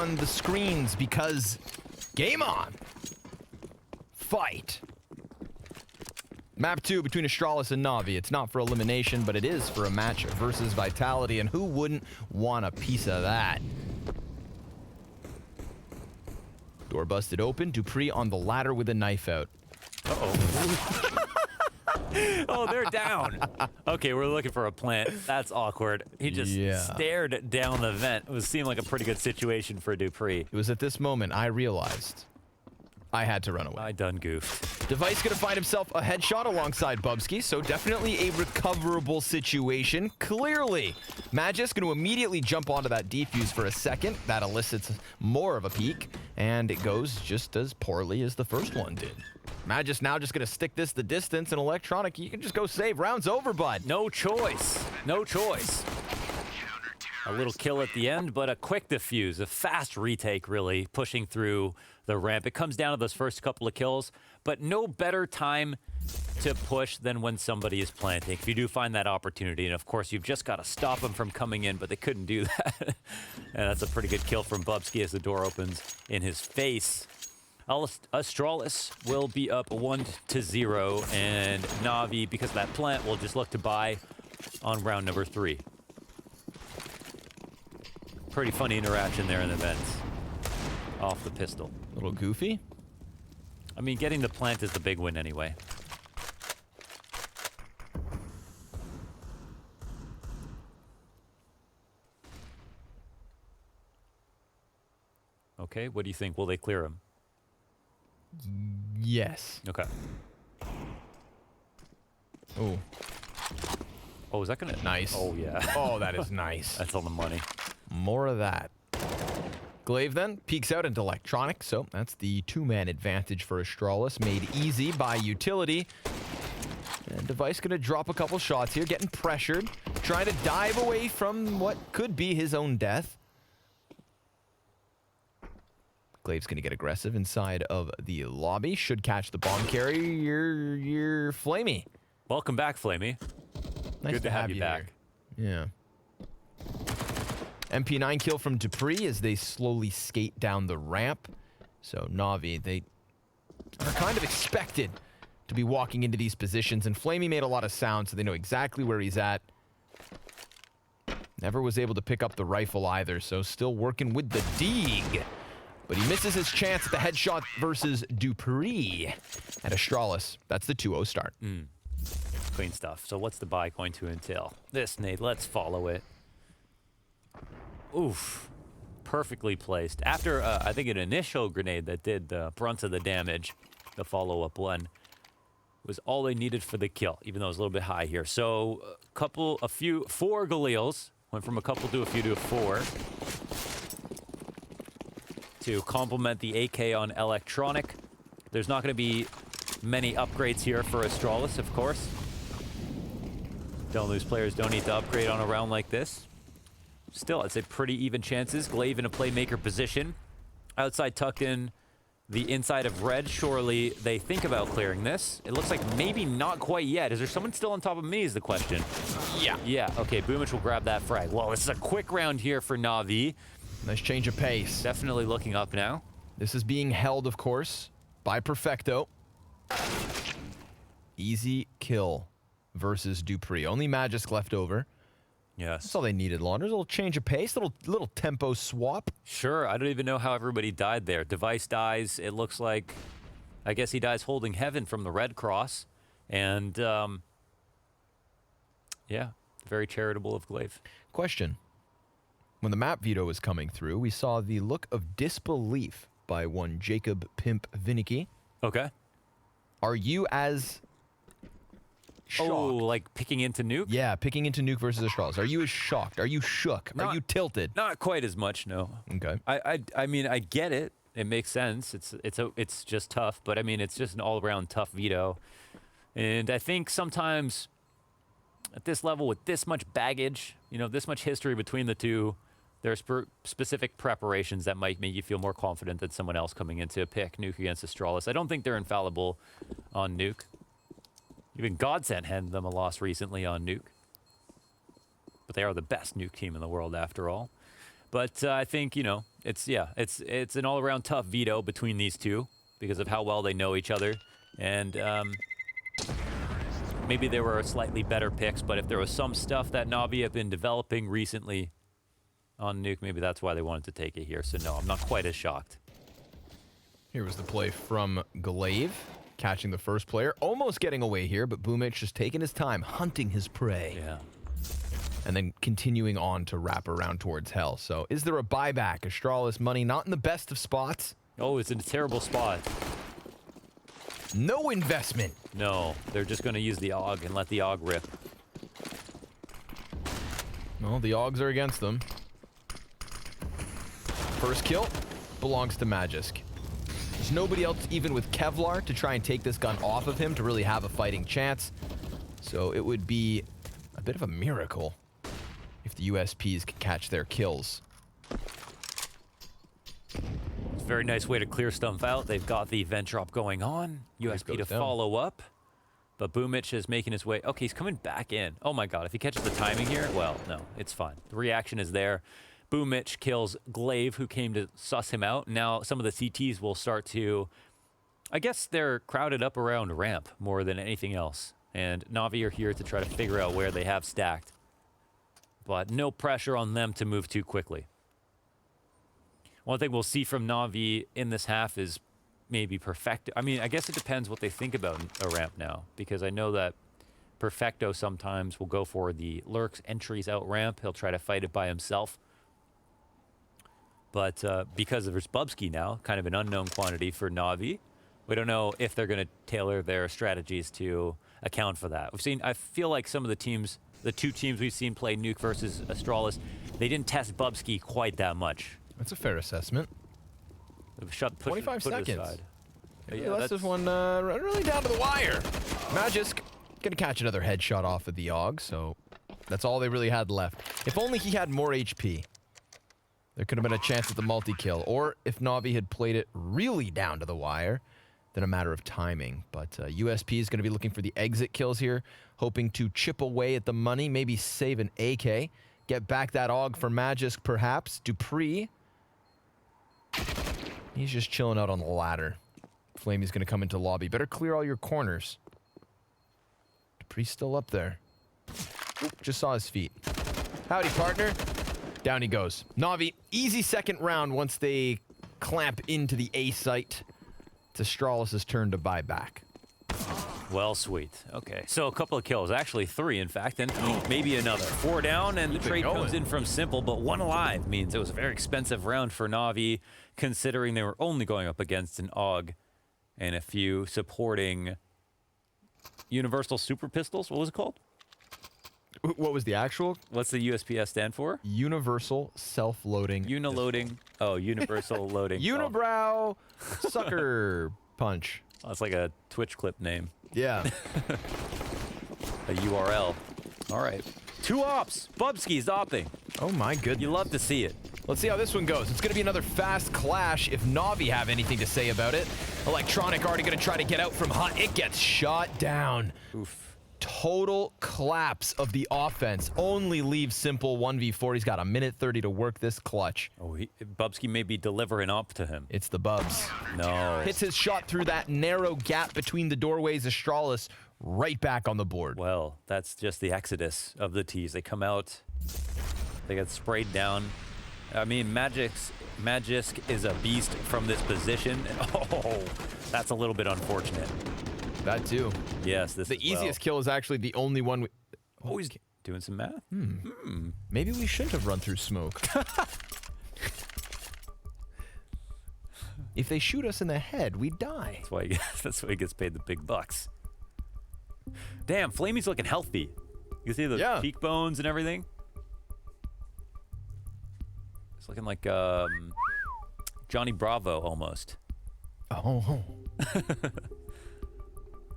on the screens because game on. Fight. Map 2 between Astralis and NAVI. It's not for elimination, but it is for a match versus Vitality, and who wouldn't want a piece of that? Door busted open. Dupree on the ladder with a knife out. Uh-oh. Oh, they're down. Okay, we're looking for a plant. That's awkward. He just stared down the vent. It seemed like a pretty good situation for Dupree. It was at this moment I realized I had to run away. I done goofed. Device gonna find himself a headshot alongside Bubsky, so definitely a recoverable situation. Clearly, Magis gonna immediately jump onto that defuse for a second. That elicits more of a peek, and it goes just as poorly as the first one did. Magis now just gonna stick this the distance, and Electronic, you can just go save. Round's over, bud. No choice. No choice. A little kill at the end, but a quick defuse, a fast retake, really, pushing through the ramp. It comes down to those first couple of kills, but no better time to push than when somebody is planting. If you do find that opportunity, and of course, you've just got to stop them from coming in, but they couldn't do that. And that's a pretty good kill from Bubsky as the door opens in his face. Astralis will be up 1-0, and NAVI, because of that plant, will just look to buy on round number 3. Pretty funny interaction there in the vents. Off the pistol. A little goofy. I mean, getting the plant is the big win anyway. Okay, what do you think? Will they clear him? Yes. Okay. Oh. Oh, is that gonna... Nice. Oh, yeah. Oh, that is nice. That's on the money. More of that. Glaive then peeks out into Electronic, so that's the two-man advantage for Astralis, made easy by utility. And Device gonna drop a couple shots here, getting pressured, trying to dive away from what could be his own death. Glaive's gonna get aggressive inside of the lobby, should catch the bomb carrier. You're Flamey. Welcome back, Flamey. Nice Good to have you back. Here. Yeah. MP9 kill from Dupree as they slowly skate down the ramp. So NAVI, they are kind of expected to be walking into these positions, and Flamey made a lot of sound, so they know exactly where he's at. Never was able to pick up the rifle either, so still working with the Deeg. But he misses his chance at the headshot versus Dupree. And Astralis, that's the 2-0 start. Clean stuff. So what's the buy going to entail? This nade, let's follow it. Oof. Perfectly placed. After, I think, an initial grenade that did the brunt of the damage, the follow-up one, was all they needed for the kill, even though it was a little bit high here. So, four Galils. Went from a couple to a few to a 4. To complement the AK on Electronic. There's not going to be many upgrades here for Astralis, of course. Don't lose players, don't need to upgrade on a round like this. Still, I'd say pretty even chances. Glaive in a playmaker position. Outside tucked in the inside of red. Surely they think about clearing this. It looks like maybe not quite yet. Is there someone still on top of me is the question. Yeah. Yeah, okay, Boomich will grab that frag. Well, this is a quick round here for NAVI. Nice change of pace. Definitely looking up now. This is being held, of course, by Perfecto. Easy kill versus Dupree. Only Magisk left over. Yes. That's all they needed, Launders. A little change of pace, little tempo swap. Sure, I don't even know how everybody died there. Device dies, it looks like, I guess he dies holding heaven from the Red Cross. And, yeah, very charitable of Glaive. Question. When the map veto was coming through, we saw the look of disbelief by one Jacob Pimp Vinicky. Okay. Are you as shocked? Oh, like picking into Nuke? Yeah, picking into Nuke versus Astralis. Are you as shocked? Are you shook? Are you tilted? Not quite as much, no. Okay. I mean, I get it. It makes sense. It's just tough, but I mean, it's just an all-around tough veto. And I think sometimes at this level with this much baggage, you know, this much history between the two, there's specific preparations that might make you feel more confident than someone else coming in to pick Nuke against Astralis. I don't think they're infallible on Nuke. Even Godsent handed them a loss recently on Nuke. But they are the best Nuke team in the world after all. But I think, you know, it's an all-around tough veto between these two because of how well they know each other. And maybe there were slightly better picks, but if there was some stuff that Navi have been developing recently on Nuke, maybe that's why they wanted to take it here. So no, I'm not quite as shocked. Here was the play from Glaive, catching the first player, almost getting away here, but Boomich just taking his time, hunting his prey. Yeah. And then continuing on to wrap around towards Hell. So is there a buyback? Astralis money not in the best of spots. Oh, it's in a terrible spot. No investment. No, they're just going to use the AUG and let the AUG rip. Well, the AUGs are against them. First kill belongs to Magisk. There's nobody else even with Kevlar to try and take this gun off of him to really have a fighting chance. So it would be a bit of a miracle if the USPs could catch their kills. It's a very nice way to clear stuff out. They've got the vent drop going on. USP to down. follow up. But Boomich is making his way. Okay, he's coming back in. Oh my god, if he catches the timing here, well, no, it's fine. The reaction is there. Boomich kills Glaive, who came to suss him out. Now some of the CTs will start to, I guess they're crowded up around ramp more than anything else. And Navi are here to try to figure out where they have stacked. But no pressure on them to move too quickly. One thing we'll see from Navi in this half is maybe Perfecto. I mean, I guess it depends what they think about a ramp now. Because I know that Perfecto sometimes will go for the lurks entries out ramp. He'll try to fight it by himself. But because there's Bubsky now, kind of an unknown quantity for Navi, we don't know if they're going to tailor their strategies to account for that. I feel like some of the teams, the two teams we've seen play Nuke versus Astralis, they didn't test Bubsky quite that much. That's a fair assessment. 25 seconds. Yeah, that's one really down to the wire. Magisk gonna catch another headshot off of the AUG, so that's all they really had left. If only he had more HP, there could have been a chance at the multi-kill. Or if Navi had played it really down to the wire, then a matter of timing. But USP is going to be looking for the exit kills here, hoping to chip away at the money, maybe save an AK, get back that AUG for Magisk perhaps. Dupree, he's just chilling out on the ladder. Flamey's going to come into lobby. Better clear all your corners. Dupree's still up there. Oop, just saw his feet. Howdy, partner. Down he goes. Navi, easy second round once they clamp into the A site. It's Astralis' turn to buy back. Well, sweet. Okay, so a couple of kills. Actually, 3, in fact, and maybe another. 4 down, and the trade comes in from Simple, but 1 alive means it was a very expensive round for Navi, considering they were only going up against an AUG and a few supporting Universal Super Pistols. What was it called? What was the actual? What's the USPS stand for? Universal Self-Loading. Uniloading. Oh, Universal Loading. Unibrow Sucker Punch. Oh, that's like a Twitch clip name. Yeah. A URL. All right. 2 ops. Bubsky's opping. Oh my goodness. You love to see it. Let's see how this one goes. It's going to be another fast clash if Navi have anything to say about it. Electronic already going to try to get out from Hut. It gets shot down. Oof. Total collapse of the offense. Only leaves Simple 1v4. He's got a minute 30 to work this clutch. Oh, Bubsky may be delivering up to him. It's the Bubs. No. Hits his shot through that narrow gap between the doorways. Astralis right back on the board. Well, that's just the exodus of the T's. They come out. They get sprayed down. I mean, Magisk is a beast from this position. Oh, that's a little bit unfortunate. That too. Yes, this the is easiest kill is actually the only one. Oh, he's doing some math. Maybe we shouldn't have run through smoke. If they shoot us in the head, we die. That's why he gets paid the big bucks. Damn, Flamey's looking healthy. You see the cheekbones and everything? It's looking like Johnny Bravo almost. Oh.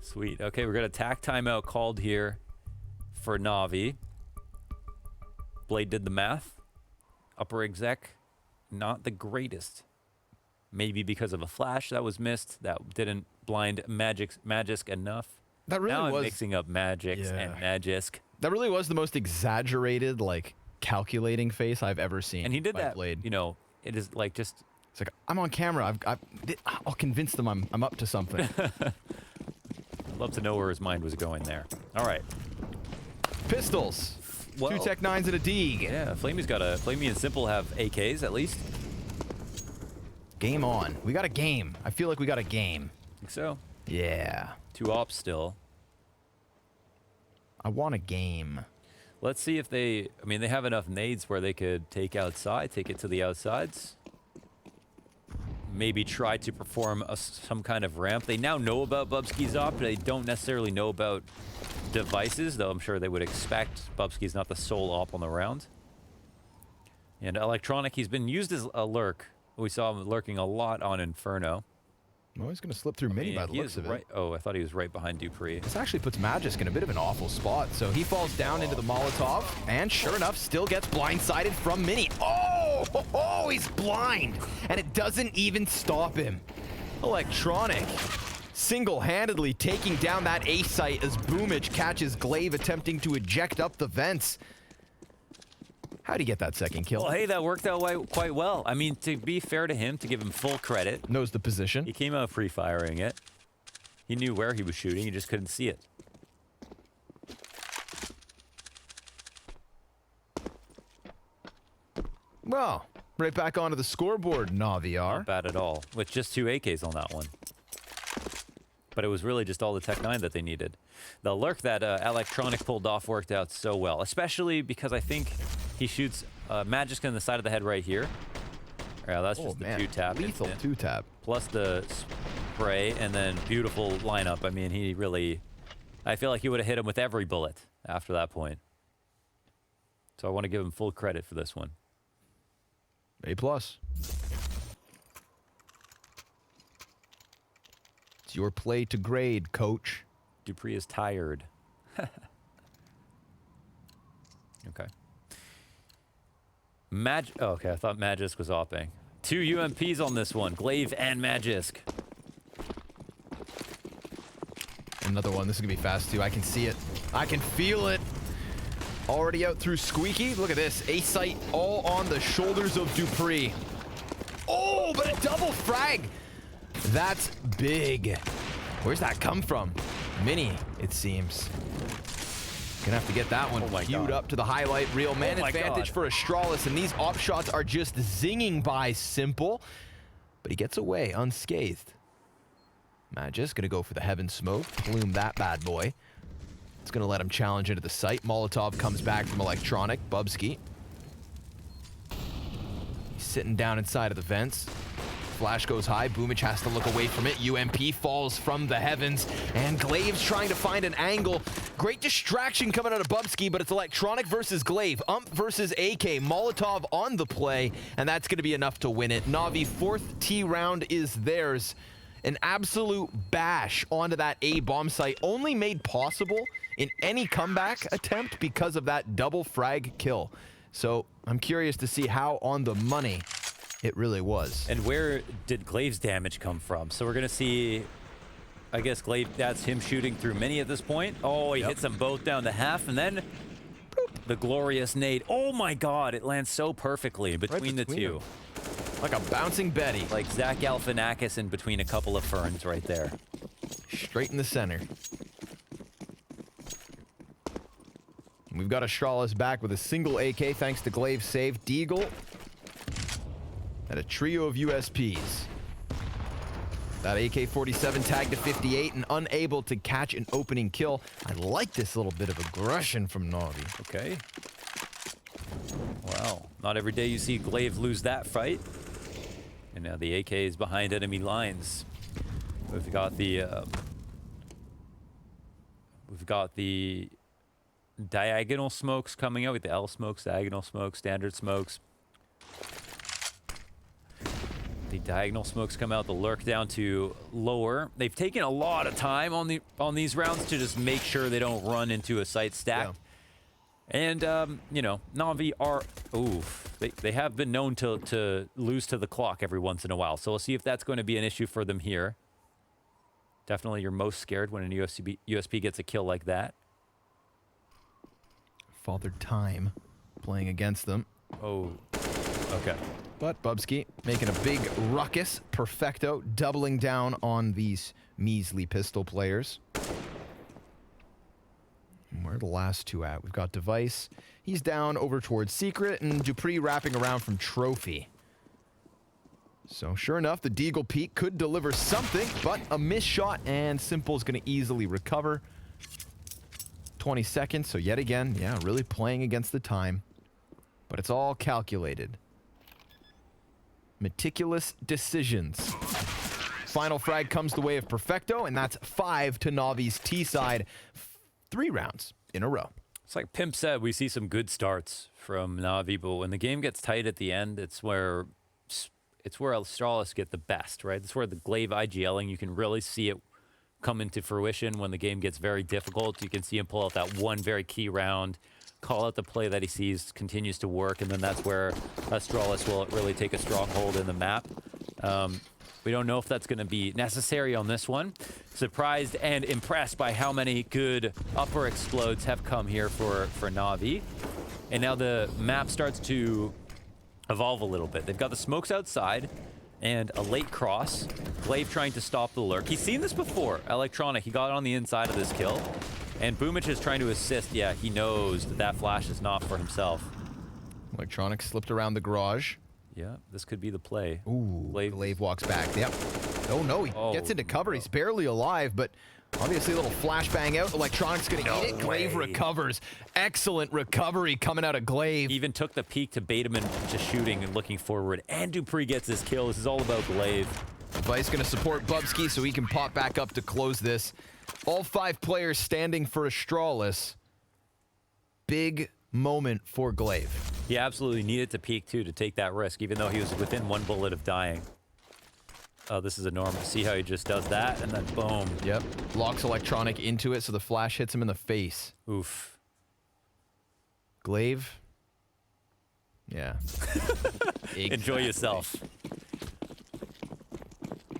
Sweet. Okay, we're got a tack timeout called here for Navi. Blade did the math. Upper exec, not the greatest. Maybe because of a flash that was missed. That didn't blind Magisk enough. That really now was I'm mixing up Magisk and Magisk. That really was the most exaggerated, like, calculating face I've ever seen. And he did by that. Blade. You know, it is like just. It's like, I'm on camera. I'll convince them I'm up to something. Love to know where his mind was going there. All right. Pistols. Well, 2 Tech 9s and a Deeg. Yeah, Flamey and Simple have AKs at least. Game on. We got a game. I feel like we got a game. Think so. Yeah. 2 ops still. I want a game. Let's see if they. I mean, they have enough nades where they could take it to the outsides. Maybe try to perform some kind of ramp. They now know about Bubsky's op. They don't necessarily know about devices, though I'm sure they would expect Bubsky's not the sole op on the round. And Electronic, he's been used as a lurk. We saw him lurking a lot on Inferno. Oh, he's going to slip through Mini by the looks of it. Oh, I thought he was right behind Dupree. This actually puts Magisk in a bit of an awful spot. So he falls down into the Molotov, and sure enough, still gets blindsided from Mini. Oh, he's blind, and it doesn't even stop him. Electronic single-handedly taking down that A site as Boomich catches Glaive attempting to eject up the vents. How'd he get that second kill? Well, hey, that worked out quite well. I mean, to be fair to him, to give him full credit. Knows the position. He came out pre-firing it. He knew where he was shooting, he just couldn't see it. Well, right back onto the scoreboard, NAVI are. Not bad at all, with just 2 AKs on that one. But it was really just all the Tech 9 that they needed. The lurk that Electronic pulled off worked out so well, especially because I think he shoots Magisk on the side of the head right here. Yeah, that's just the 2-tap. Lethal 2-tap. Plus the spray, and then beautiful lineup. I mean, he really... I feel like he would have hit him with every bullet after that point. So I want to give him full credit for this one. A+. It's your play to grade, coach. Dupree is tired. Okay. Oh, okay, I thought Magisk was opping. 2 UMPs on this one, Glaive and Magisk. Another one. This is going to be fast, too. I can see it. I can feel it. Already out through Squeaky. Look at this. A sight all on the shoulders of Dupree. Oh, but a double frag. That's big. Where's that come from? Mini, it seems. Gonna have to get that one queued up to the highlight reel. Man advantage for Astralis, and these op shots are just zinging by Simple. But he gets away unscathed. Magisk gonna go for the heaven smoke, plume that bad boy. It's gonna let him challenge into the site. Molotov comes back from Electronic. Bubsky. He's sitting down inside of the vents. Flash goes high. Boomich has to look away from it. UMP falls from the heavens. And Glaive's trying to find an angle. Great distraction coming out of Bubsky, but it's Electronic versus Glaive. Ump versus AK. Molotov on the play, and that's going to be enough to win it. NAVI, 4th T round is theirs. An absolute bash onto that A bomb site, only made possible in any comeback attempt because of that double frag kill. So I'm curious to see how on the money it really was. And where did Glaive's damage come from? So we're going to see, I guess, Glaive, that's him shooting through Mini at this point. Oh, he hits them both down to half, and then boop, the glorious nade. Oh my God, it lands so perfectly between the two. Like a bouncing Betty. Like Zach Galifianakis in between a couple of ferns right there. Straight in the center. We've got Astralis back with a single AK thanks to Glaive's save. Deagle and a trio of USPs. That AK-47 tagged to 58 and unable to catch an opening kill. I like this little bit of aggression from NAVI. Okay. Wow. Not every day you see Glaive lose that fight. And now the AK is behind enemy lines. We've got the diagonal smokes coming out with the L smokes, diagonal smokes, standard smokes. The diagonal smokes come out, the lurk down to lower. They've taken a lot of time on these rounds to just make sure they don't run into a site stack. Yeah. And, you know, NAVI are, they have been known to lose to the clock every once in a while. So we'll see if that's going to be an issue for them here. Definitely you're most scared when an USP gets a kill like that. Father Time. playing against them. Oh, okay. But Bubsky making a big ruckus. Perfecto doubling down on these measly pistol players. And where are the last two at? We've got Device. He's down over towards Secret, and Dupree wrapping around from Trophy. So sure enough, the Deagle Peak could deliver something, but a missed shot, and Simple's going to easily recover. 20 seconds, so yet again, yeah, really playing against the time. But it's all calculated. Meticulous decisions. Final frag comes the way of Perfecto, and that's 5 to Navi's T side. 3 rounds in a row. It's like Pimp said, we see some good starts from Navi, but when the game gets tight at the end, it's where Astralis get the best, right? It's where the Glaive IGLing, you can really see it come into fruition when the game gets very difficult. You can see him pull out that one very key round, call out the play that he sees continues to work, and then that's where Astralis will really take a stronghold in the map. We don't know if that's going to be necessary on this one. Surprised and impressed by how many good upper explodes have come here for Navi. And now the map starts to evolve a little bit. They've got the smokes outside and a late cross. Glaive trying to stop the lurk. He's seen this before. Electronic, he got on the inside of this kill. And Boomich is trying to assist. Yeah, he knows that that flash is not for himself. Electronic slipped around the garage. Yeah, this could be the play. Ooh, Glaive walks back. Yep. Oh, no, he gets into cover. He's barely alive, but obviously a little flashbang out. Electronic's going to eat it. Glaive recovers. Excellent recovery coming out of Glaive. He even took the peek to bait him into shooting and looking forward. And Dupree gets his kill. This is all about Glaive. Device going to support Bubsky so he can pop back up to close this. All 5 players standing for Astralis. Big moment for Glaive. He absolutely needed to peek, too, to take that risk, even though he was within 1 bullet of dying. Oh, this is enormous. See how he just does that, and then boom. Yep. Locks Electronic into it, so the flash hits him in the face. Oof. Glaive. Yeah. Exactly. Enjoy yourself.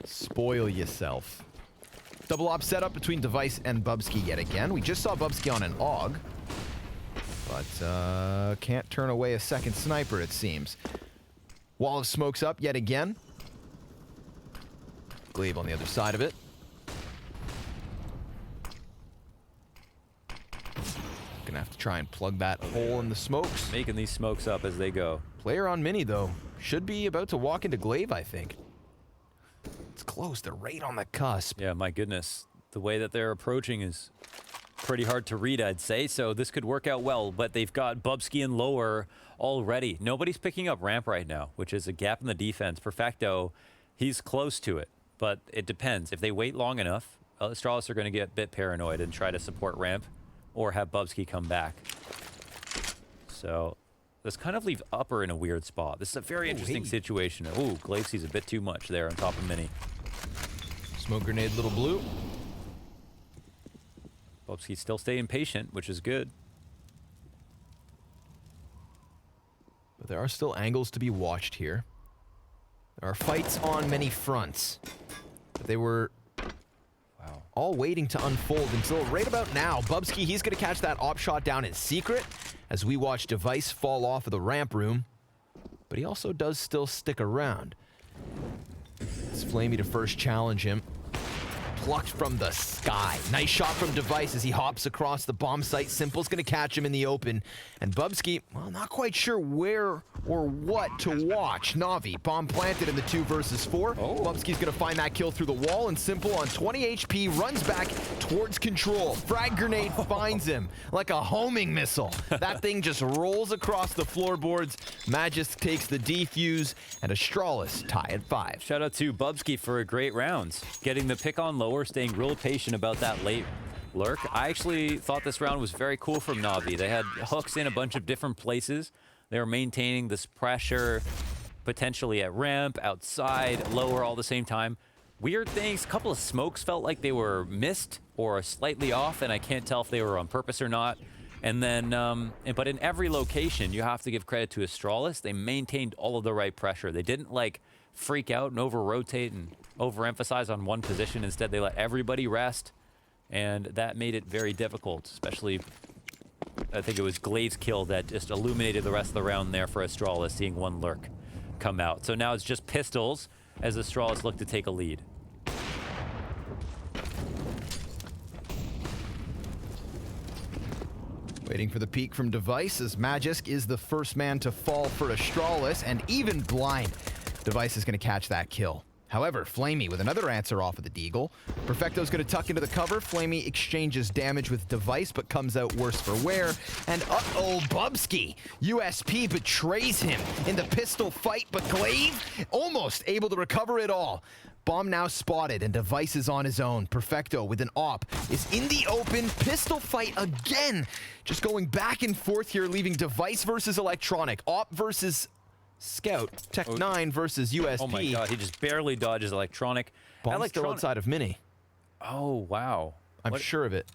Spoil yourself. Double op setup between Device and Bubsky yet again. We just saw Bubsky on an AUG. But can't turn away a second sniper, it seems. Wall of smokes up yet again. Glaive on the other side of it. Gonna have to try and plug that hole in the smokes. Making these smokes up as they go. Player on mini, though. Should be about to walk into Glaive, I think. It's close. They're right on the cusp. Yeah, my goodness. The way that they're approaching is pretty hard to read, I'd say. So this could work out well, but they've got Bubsky and lower already. Nobody's picking up ramp right now, which is a gap in the defense. Perfecto, he's close to it, but it depends. If they wait long enough, Astralis are going to get a bit paranoid and try to support ramp or have Bubsky come back. So this kind of leaves upper in a weird spot. This is a very interesting situation. Ooh, Glaive sees a bit too much there on top of mini. Smoke grenade, little blue. Bubsky's still staying patient, which is good. But there are still angles to be watched here. There are fights on many fronts. But they were all waiting to unfold until right about now. Bubsky, he's going to catch that op shot down in secret as we watch Device fall off of the ramp room. But he also does still stick around. It's Flamey to first challenge him. Plucked from the sky. Nice shot from Device as he hops across the bomb site. Simple's going to catch him in the open. And Bubsky, well, not quite sure where or what to watch. Navi, bomb planted in the 2 versus 4. Bubsky's going to find that kill through the wall, and Simple on 20 HP runs back towards control. Frag grenade finds him like a homing missile. That thing just rolls across the floorboards. Magis takes the defuse, and Astralis tie at 5. Shout out to Bubsky for a great round. Getting the pick on lower, staying real patient about that late lurk. I actually thought this round was very cool from Navi. They had hooks in a bunch of different places. They were maintaining this pressure potentially at ramp, outside, lower all the same time. Weird things. A couple of smokes felt like they were missed or slightly off, and I can't tell if they were on purpose or not. And then, but in every location, you have to give credit to Astralis. They maintained all of the right pressure. They didn't like freak out and over-rotate and overemphasize on one position. Instead, they let everybody rest, and that made it very difficult, especially I think it was Glaive's kill that just illuminated the rest of the round there for Astralis, seeing one lurk come out. So now it's just pistols as Astralis look to take a lead. Waiting for the peek from Device as Magisk is the first man to fall for Astralis, and even blind, Device is going to catch that kill. However, Flamey with another answer off of the Deagle. Perfecto's going to tuck into the cover. Flamey exchanges damage with Device, but comes out worse for wear. And uh-oh, Bubsky. USP betrays him in the pistol fight, but Glaive almost able to recover it all. Bomb now spotted, and Device is on his own. Perfecto with an op is in the open. Pistol fight again. Just going back and forth here, leaving Device versus Electronic. Op versus Scout. Tech 9 versus USP. Oh my god, he just barely dodges Electronic. Bomb's still outside of Mini. Oh, wow. I'm sure of it.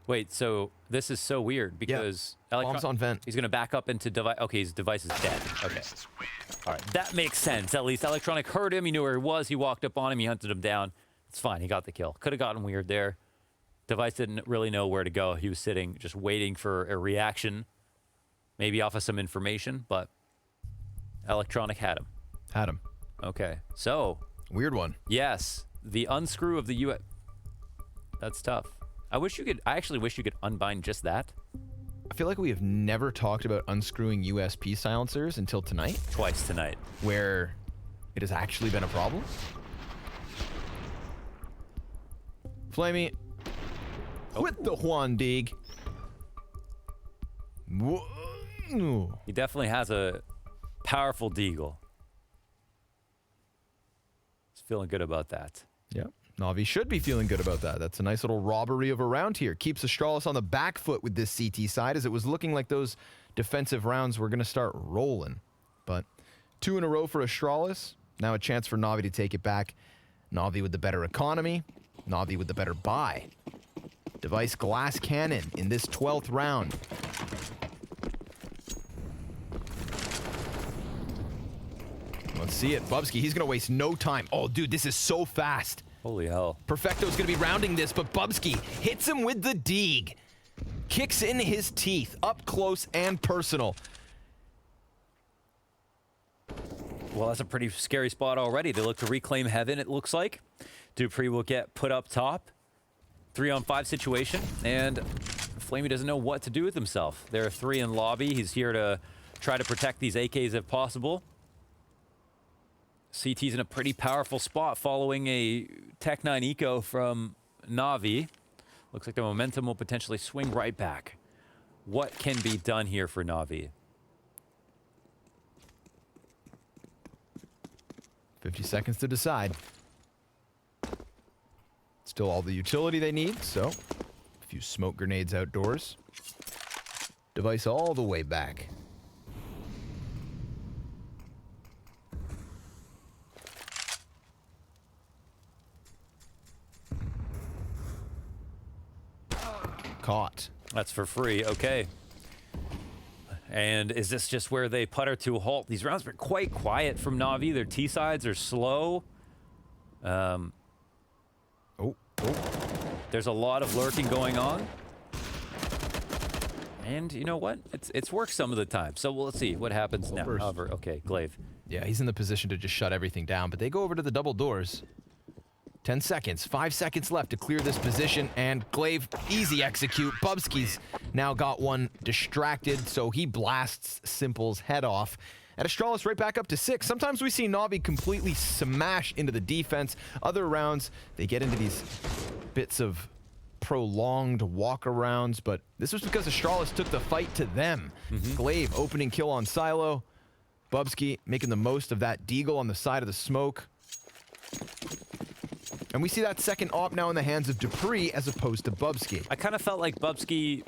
Wait, so this is so weird because Bomb's on vent. He's going to back up into Device. Okay, his Device is dead. Okay. All right, that makes sense. At least Electronic heard him. He knew where he was. He walked up on him. He hunted him down. It's fine. He got the kill. Could have gotten weird there. Device didn't really know where to go. He was sitting just waiting for a reaction, maybe off of some information, but Electronic had him. Had him. Okay, so. Weird one. Yes, the unscrew of the US. That's tough. I actually wish you could unbind just that. I feel like we have never talked about unscrewing USP silencers until tonight. Twice tonight. Where it has actually been a problem. Flamey with the Juan Dig. He definitely has a powerful deagle. He's feeling good about that. Yep. Navi should be feeling good about that. That's a nice little robbery of a round here. Keeps Astralis on the back foot with this CT side, as it was looking like those defensive rounds were going to start rolling. But 2 in a row for Astralis. Now a chance for Navi to take it back. Navi with the better economy. Navi with the better buy. Device glass cannon in this 12th round. Let's see it. Bubsky, he's going to waste no time. Oh, dude, this is so fast. Holy hell. Perfecto's going to be rounding this, but Bubsky hits him with the Deeg. Kicks in his teeth, up close and personal. Well, that's a pretty scary spot already. They look to reclaim heaven, it looks like. Dupree will get put up top. 3-on-5 situation, and Flamey doesn't know what to do with himself. There are 3 in lobby. He's here to try to protect these AKs if possible. CT's in a pretty powerful spot following a Tech 9 eco from Navi. Looks like the momentum will potentially swing right back. What can be done here for Navi? 50 seconds to decide. Still all the utility they need, so a few smoke grenades outdoors. Device all the way back. Caught. That's for free. Okay. And is this just where they putter to a halt? These rounds were quite quiet from Navi. Their T-sides are slow. There's a lot of lurking going on. And you know what? It's worked some of the time. So let's see what happens now. However, okay, Glaive. Yeah, he's in the position to just shut everything down, but they go over to the double doors. 10 seconds, 5 seconds left to clear this position, and Glaive, easy execute. Bubsky's now got one distracted, so he blasts Simple's head off. And Astralis right back up to 6. Sometimes we see Navi completely smash into the defense. Other rounds, they get into these bits of prolonged walk-arounds, but this was because Astralis took the fight to them. Glaive opening kill on Silo. Bubsky making the most of that deagle on the side of the smoke. And we see that second op now in the hands of Dupree as opposed to Bubsky. I kind of felt like Bubsky,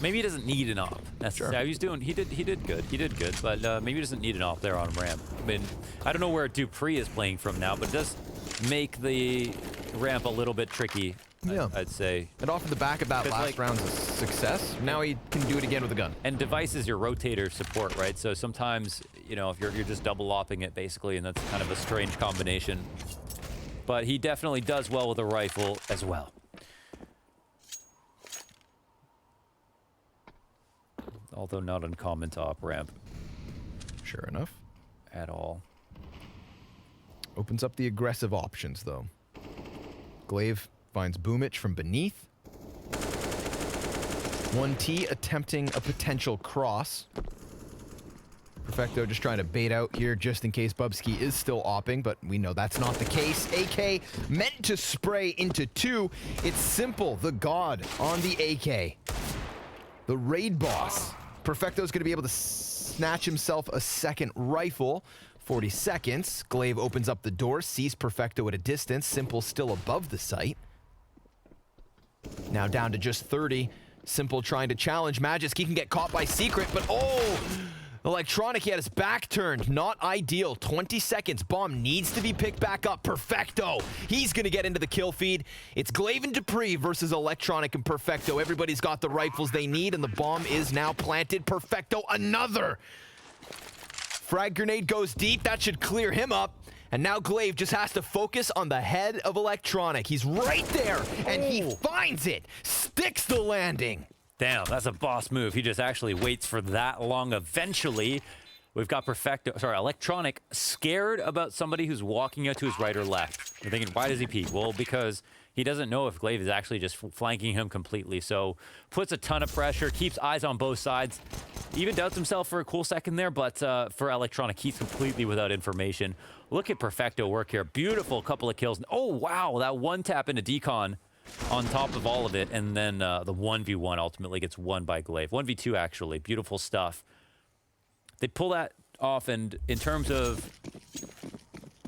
maybe he doesn't need an op. Necessarily. Sure. He did good, but maybe he doesn't need an op there on ramp. I mean, I don't know where Dupree is playing from now, but it does make the ramp a little bit tricky. Yeah. I'd say. And off of the back of that last round's a success. Now he can do it again with a gun. And Device is your rotator support, right? So sometimes, you know, if you're just double opping it basically, and that's kind of a strange combination. But he definitely does well with a rifle as well. although not uncommon to op ramp Sure enough. at all. Opens up the aggressive options, though. Glaive finds Boomich from beneath. 1T attempting a potential cross. Perfecto just trying to bait out here just in case Bubsky is still opping, but we know that's not the case. AK meant to spray into 2. It's Simple, the god, on the AK. The raid boss. Perfecto's going to be able to snatch himself a second rifle. 40 seconds. Glaive opens up the door, sees Perfecto at a distance. Simple still above the site. Now down to just 30. Simple trying to challenge Magisk. He can get caught by Secret, but oh! Electronic, he had his back turned. Not ideal. 20 seconds. Bomb needs to be picked back up. Perfecto. He's going to get into the kill feed. It's Glaive and Dupree versus Electronic and Perfecto. Everybody's got the rifles they need, and the bomb is now planted. Perfecto, another. Frag grenade goes deep. That should clear him up. And now Glaive just has to focus on the head of Electronic. He's right there, and he finds it. Sticks the landing. Damn, that's a boss move. He just actually waits for that long. Eventually, we've got Electronic scared about somebody who's walking out to his right or left. They're thinking, why does he peek? Well, because he doesn't know if Glaive is actually just flanking him completely. So puts a ton of pressure, keeps eyes on both sides. Even doubts himself for a cool second there, but for Electronic, he's completely without information. Look at Perfecto work here. Beautiful couple of kills. Oh, wow, that one tap into Decon on top of all of it, and then the 1v1 ultimately gets won by Glaive. 1v2, actually. Beautiful stuff. They pull that off, and in terms of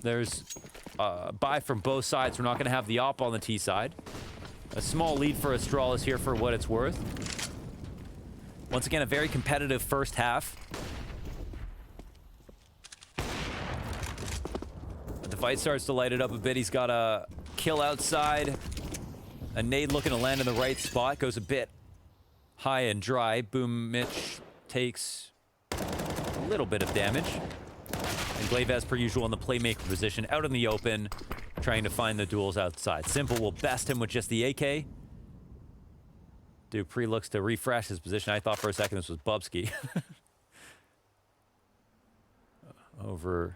there's buy from both sides, we're not going to have the op on the T side. A small lead for Astralis here for what it's worth. Once again, a very competitive first half. The fight starts to light it up a bit. He's got a kill outside. A nade looking to land in the right spot. Goes a bit high and dry. Boomich takes a little bit of damage. And Glaive, as per usual, in the playmaker position, out in the open, trying to find the duels outside. Simple will best him with just the AK. Dupree looks to refresh his position. I thought for a second this was Bubsky. Over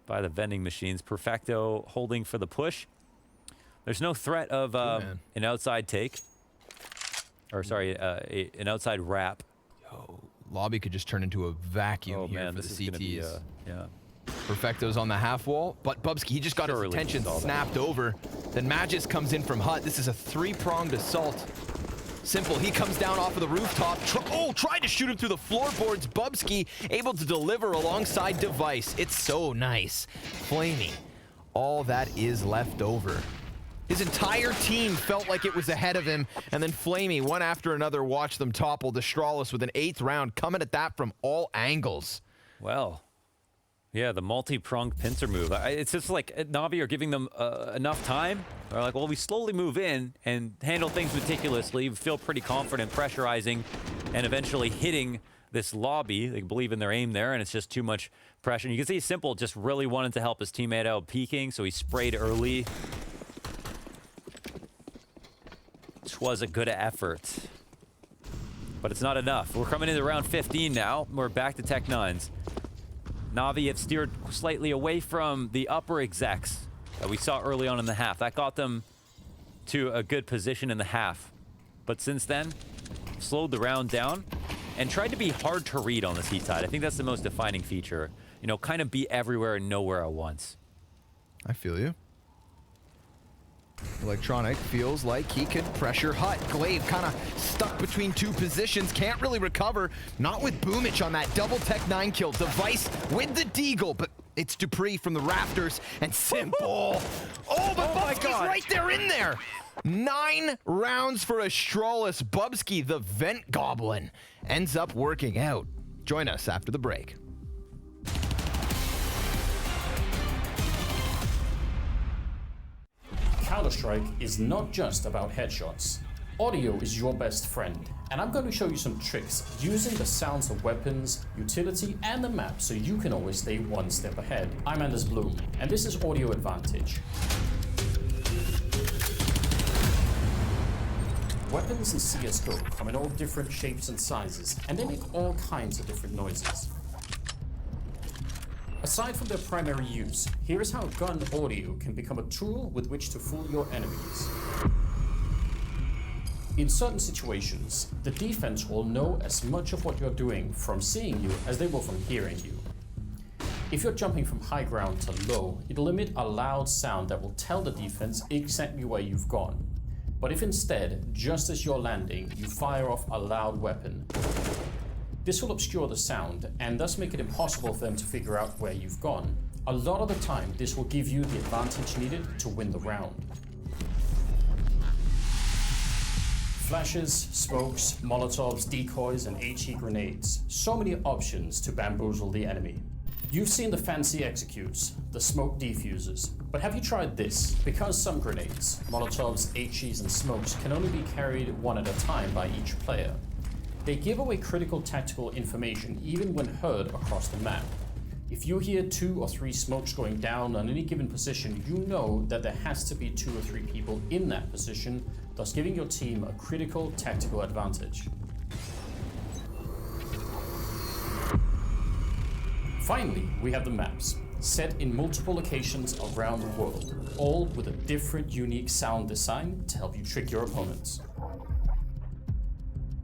by the vending machines. Perfecto holding for the push. There's no threat of an outside take. Or, sorry, an outside wrap. Yo, lobby could just turn into a vacuum here for the CTs. Yeah. Perfecto's on the half wall, but Bubsky, he just got his attention snapped over. Then Magisk comes in from Hut. This is a three-pronged assault. Simple, he comes down off of the rooftop. Tried to shoot him through the floorboards. Bubsky able to deliver alongside Device. It's so nice. Flamey, all that is left over. His entire team felt like it was ahead of him, and then Flamey, one after another, watched them topple Astralis with an 8th round, coming at that from all angles. Well, yeah, the multi-pronged pincer move. It's just like Navi are giving them enough time. They're like, well, we slowly move in and handle things meticulously. We feel pretty confident pressurizing and eventually hitting this lobby. They believe in their aim there, and it's just too much pressure. And you can see Simple just really wanted to help his teammate out peeking, so he sprayed early. This was a good effort, but it's not enough. We're coming into round 15 now. We're back to Tech 9s. Navi have steered slightly away from the upper execs that we saw early on in the half. That got them to a good position in the half. But since then, slowed the round down and tried to be hard to read on the C side. I think that's the most defining feature. You know, kind of be everywhere and nowhere at once. I feel you. Electronic feels like he could pressure Hut. Glaive kind of stuck between two positions, can't really recover. Not with Boomich on that double Tech 9 kill. Device with the deagle, but it's Dupree from the rafters, and Simple. Oh, but Bubsky's right there in there. 9 rounds for Astralis. Bubsky, the vent goblin, ends up working out. Join us after the break. Counter-Strike is not just about headshots. Audio is your best friend, and I'm going to show you some tricks using the sounds of weapons, utility, and the map so you can always stay one step ahead. I'm Anders Bloom, and this is Audio Advantage. Weapons in CSGO come in all different shapes and sizes, and they make all kinds of different noises. Aside from their primary use, here is how gun audio can become a tool with which to fool your enemies. In certain situations, the defense will know as much of what you're doing from seeing you as they will from hearing you. If you're jumping from high ground to low, it'll emit a loud sound that will tell the defense exactly where you've gone. But if instead, just as you're landing, you fire off a loud weapon, this will obscure the sound and thus make it impossible for them to figure out where you've gone. A lot of the time, this will give you the advantage needed to win the round. Flashes, smokes, molotovs, decoys, and HE grenades. So many options to bamboozle the enemy. You've seen the fancy executes, the smoke defusers, but have you tried this? Because some grenades, molotovs, HEs, and smokes can only be carried one at a time by each player. They give away critical tactical information even when heard across the map. If you hear 2 or 3 smokes going down on any given position, you know that there has to be 2 or 3 people in that position, thus giving your team a critical tactical advantage. Finally, we have the maps, set in multiple locations around the world, all with a different unique sound design to help you trick your opponents.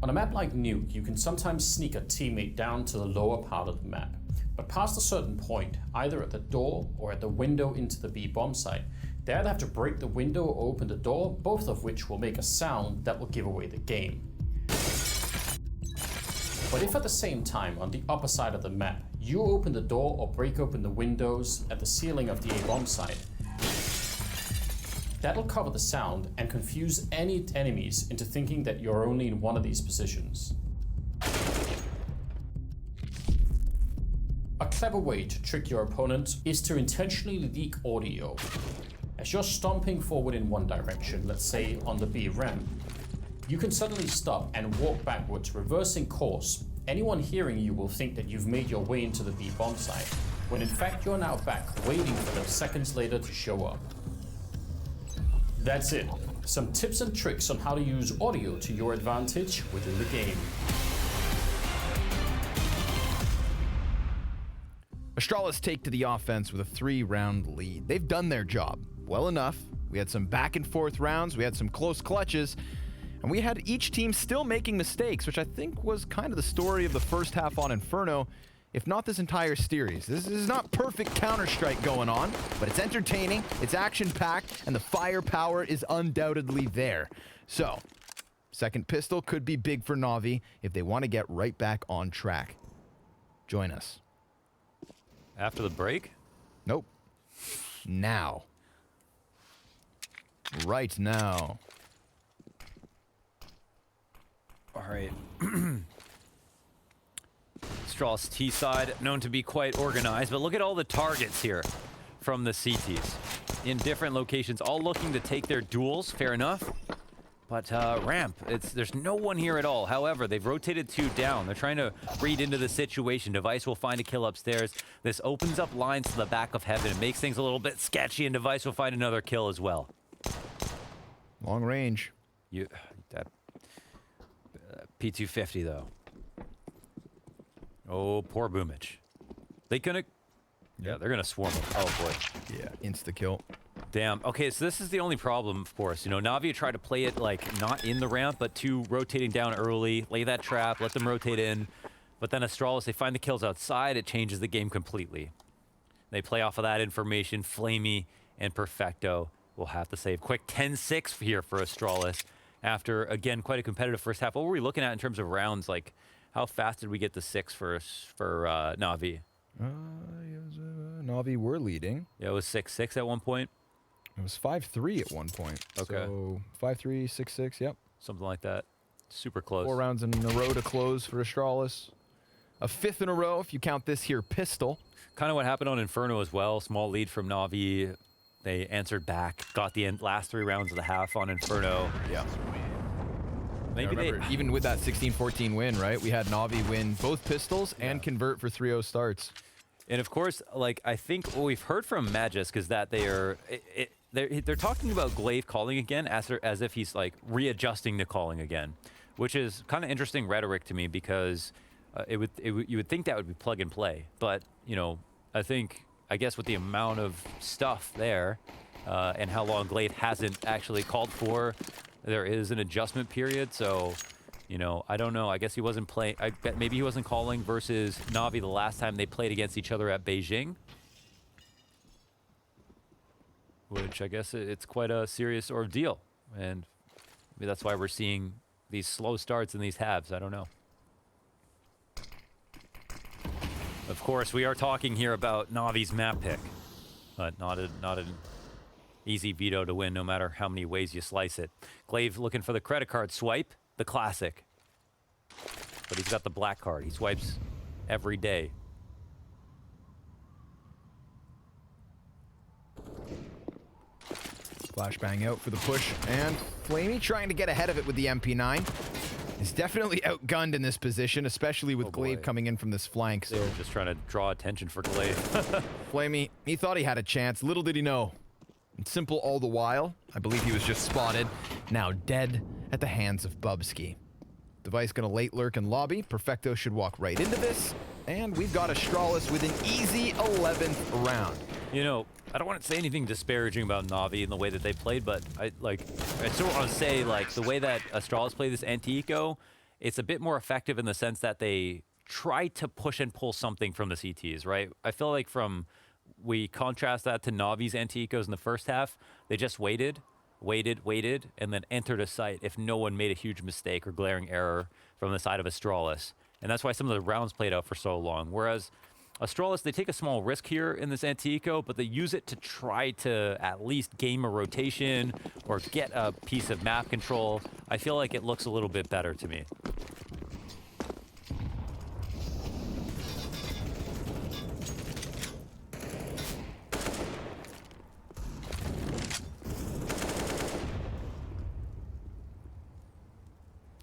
On a map like Nuke, you can sometimes sneak a teammate down to the lower part of the map. But past a certain point, either at the door or at the window into the B bomb site, they either have to break the window or open the door, both of which will make a sound that will give away the game. But if at the same time, on the upper side of the map, you open the door or break open the windows at the ceiling of the A bomb site, that'll cover the sound and confuse any enemies into thinking that you're only in one of these positions. A clever way to trick your opponent is to intentionally leak audio. As you're stomping forward in one direction, let's say on the B ramp, you can suddenly stop and walk backwards, reversing course. Anyone hearing you will think that you've made your way into the B bomb site, when in fact you're now back waiting for them seconds later to show up. That's it. Some tips and tricks on how to use audio to your advantage within the game. Astralis take to the offense with a 3-round lead. They've done their job well enough. We had some back and forth rounds, we had some close clutches, and we had each team still making mistakes, which I think was kind of the story of the first half on Inferno, if not this entire series. This is not perfect Counter-Strike going on, but it's entertaining, it's action-packed, and the firepower is undoubtedly there. So, second pistol could be big for NAVI if they want to get right back on track. Join us. After the break? Nope. Now. Right now. All right. Astralis T side, known to be quite organized, but look at all the targets here from the CTs in different locations, all looking to take their duels, fair enough. But ramp, there's no one here at all. However, they've rotated 2 down. They're trying to read into the situation. Device will find a kill upstairs. This opens up lines to the back of heaven. It makes things a little bit sketchy, and Device will find another kill as well. Long range. That P250 though. Oh, poor Boomich. They're gonna swarm him. Oh boy. Yeah, insta kill. Damn. Okay, so this is the only problem, of course. You know, Navi tried to play it like not in the ramp, but 2 rotating down early, lay that trap, let them rotate in. But then Astralis, they find the kills outside, it changes the game completely. They play off of that information. Flamey and Perfecto will have to save. Quick 10-6 here for Astralis after, again, quite a competitive first half. What were we looking at in terms of rounds? Like, how fast did we get to 6 for Navi? Navi were leading. Yeah, it was 6-6 at one point. It was 5-3 at one point. Okay. So 5-3, 6-6, yep. Something like that. Super close. 4 rounds in a row to close for Astralis. A 5th in a row if you count this here pistol. Kind of what happened on Inferno as well. Small lead from Navi. They answered back. Got the last 3 rounds of the half on Inferno. Yeah. Maybe remember, even with that 16-14 win, right? We had Navi win both pistols and convert for 3-0 starts. And of course, like, I think what we've heard from Magisk is that they're talking about Glaive calling again as if he's like readjusting to calling again, which is kind of interesting rhetoric to me because you would think that would be plug and play, but you know, I guess with the amount of stuff there and how long Glaive hasn't actually called for, there is an adjustment period. So, you know, I don't know. I guess he wasn't playing. I bet maybe he wasn't calling versus Navi the last time they played against each other at Beijing. Which I guess it's quite a serious ordeal. And maybe that's why we're seeing these slow starts in these halves. I don't know. Of course, we are talking here about Navi's map pick. But not an easy veto to win, no matter how many ways you slice it. Glaive looking for the credit card swipe. The classic. But he's got the black card. He swipes every day. Flashbang out for the push, and Flamey trying to get ahead of it with the MP9. He's definitely outgunned in this position, especially with Glaive coming in from this flank. So just trying to draw attention for Glaive. Flamey, he thought he had a chance. Little did he know. It's simple all the while. I believe he was just spotted. Now dead at the hands of Bubsky. Device gonna late lurk in lobby. Perfecto should walk right into this. And we've got Astralis with an easy 11th round. You know, I don't want to say anything disparaging about Navi in the way that they played, but I still want to say, like, the way that Astralis played this anti-eco, it's a bit more effective in the sense that they try to push and pull something from the CTs, right? I feel like we contrast that to Navi's anti-ecos in the first half. They just waited, and then entered a site if no one made a huge mistake or glaring error from the side of Astralis. And that's why some of the rounds played out for so long. Whereas Astralis, they take a small risk here in this anti-eco, but they use it to try to at least game a rotation or get a piece of map control. I feel like it looks a little bit better to me.